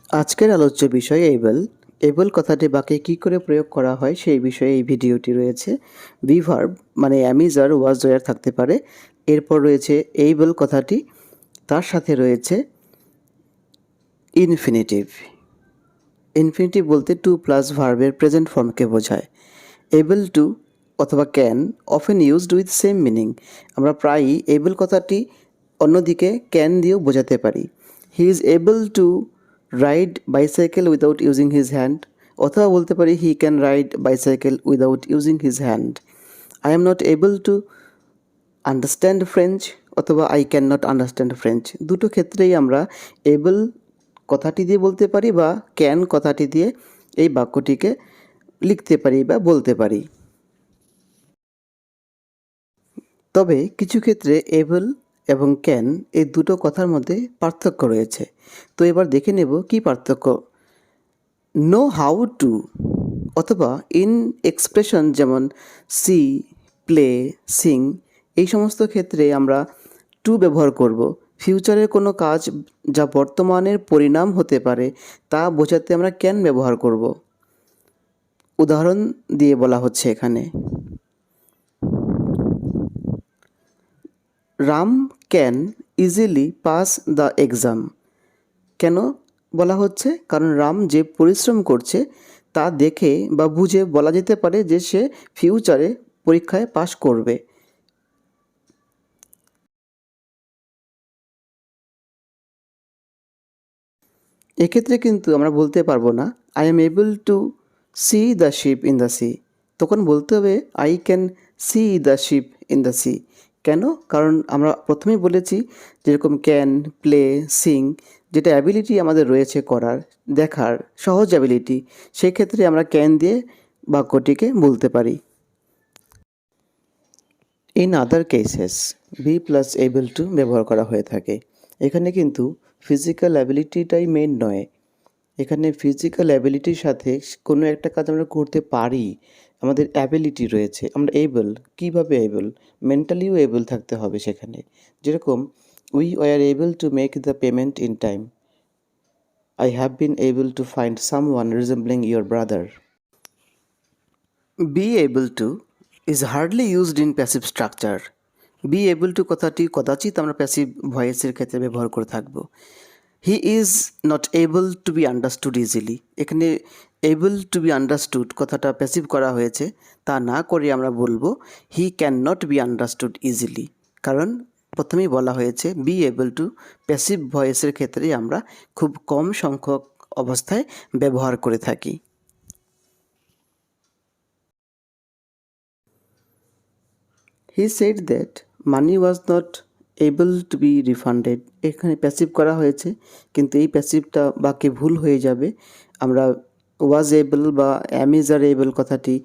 আজকের আলোচ্য বিষয় এবল। এবল কথাটি বাক্যে কী করে প্রয়োগ করা হয় সেই বিষয়ে এই ভিডিওটি রয়েছে। বি ভার্ব মানে অ্যামিজ আর ওয়াজ ওয়ার থাকতে পারে। এরপর রয়েছে এইবল কথাটি, তার সাথে রয়েছে ইনফিনিটিভ। ইনফিনিটিভ বলতে টু প্লাস ভার্বের প্রেজেন্ট ফর্মকে বোঝায়। এবল টু অথবা can often used with same meaning. আমরা প্রায়ই এবল কথাটি অন্যদিকে ক্যান দিয়েও বোঝাতে পারি। He is able to ride bicycle without using his hand, অথবা বলতে পারি he can ride bicycle without using his hand. I am not able to understand French অথবা I can not understand French. দুটো ক্ষেত্রেই আমরা এবল কথাটি দিয়ে বলতে পারি বা ক্যান কথাটি দিয়ে এই বাক্যটিকে লিখতে পারি বা বলতে পারি। তবে কিছু ক্ষেত্রে এবল এবং ক্যান এই দুটো কথার মধ্যে পার্থক্য রয়েছে। তো এবার দেখে নেব কী পার্থক্য। নো হাউ টু অথবা ইন এক্সপ্রেশন যেমন সি, প্লে, সিং, এই সমস্ত ক্ষেত্রে আমরা টু ব্যবহার করব। ফিউচারের কোনো কাজ যা বর্তমানের পরিণাম হতে পারে তা বোঝাতে আমরা ক্যান ব্যবহার করব। উদাহরণ দিয়ে বলা হচ্ছে এখানে, Ram can easily pass the exam. কেন বলা হচ্ছে? কারণ রাম যে পরিশ্রম করছে তা দেখে বা বুঝে বলা যেতে পারে যে সে ফিউচারে পরীক্ষায় পাশ করবে। এক্ষেত্রে কিন্তু আমরা বলতে পারবো না I am able to C the ship in the sea. তখন বলতে হবে I can see the ship in the sea. কেন? কারণ আমরা প্রথমেই বলেছি যেরকম ক্যান, প্লে, সিং, যেটা অ্যাবিলিটি আমাদের রয়েছে করার, দেখার সহজ অ্যাবিলিটি, সেক্ষেত্রে আমরা ক্যান দিয়ে বাক্যটিকে বলতে পারি। In other cases b plus able to ব্যবহার করা হয়ে থাকে। এখানে কিন্তু ফিজিক্যাল অ্যাবিলিটিটাই মেন নয়। এখানে ফিজিক্যাল অ্যাবিলিটির সাথে কোনো একটা কাজ আমরা করতে পারি, আমাদের অ্যাবিলিটি রয়েছে, আমরা এবল। কীভাবে এবল? মেন্টালিও এবল থাকতে হবে সেখানে। যেরকম we were able to make the payment in time, I have been able to find someone রিজেম্বলিং your brother. B able two is hardly used in passive structure. B able two কথাটি কদাচিৎ আমরা passive ভয়েসের ক্ষেত্রে ব্যবহার করে থাকবো। He is not able to B understood easily. এখানে able to B understood কথাটা passive করা হয়েছে, তা না করে আমরা বলবো he can not be understood easily. কারণ প্রথমেই বলা হয়েছে বি এবল টু প্যাসিভ ভয়েসের ক্ষেত্রে আমরা খুব কম সংখ্যক অবস্থায় ব্যবহার করে থাকি। He said that money was not able to be refunded. এখানে প্যাসিভ করা হয়েছে, কিন্তু এই প্যাসিভটা বাক্যে ভুল হয়ে যাবে। আমরা ওয়াজ এবল বা অ্যামিজ আর এবল কথাটি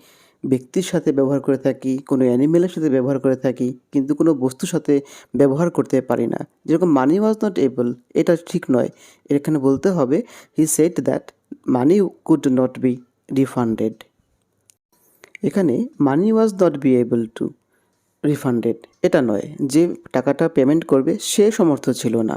ব্যক্তির সাথে ব্যবহার করে থাকি, কোনো অ্যানিমেলের সাথে ব্যবহার করে থাকি, কিন্তু কোনো বস্তুর সাথে ব্যবহার করতে পারি না। যেরকম মানি ওয়াজ নট এবল, এটা ঠিক নয়। এখানে বলতে হবে he said that money could not be refunded. এখানে money was not be able to refunded এটা নয়, যে টাকাটা পেমেন্ট করবে সে সমর্থ ছিল না।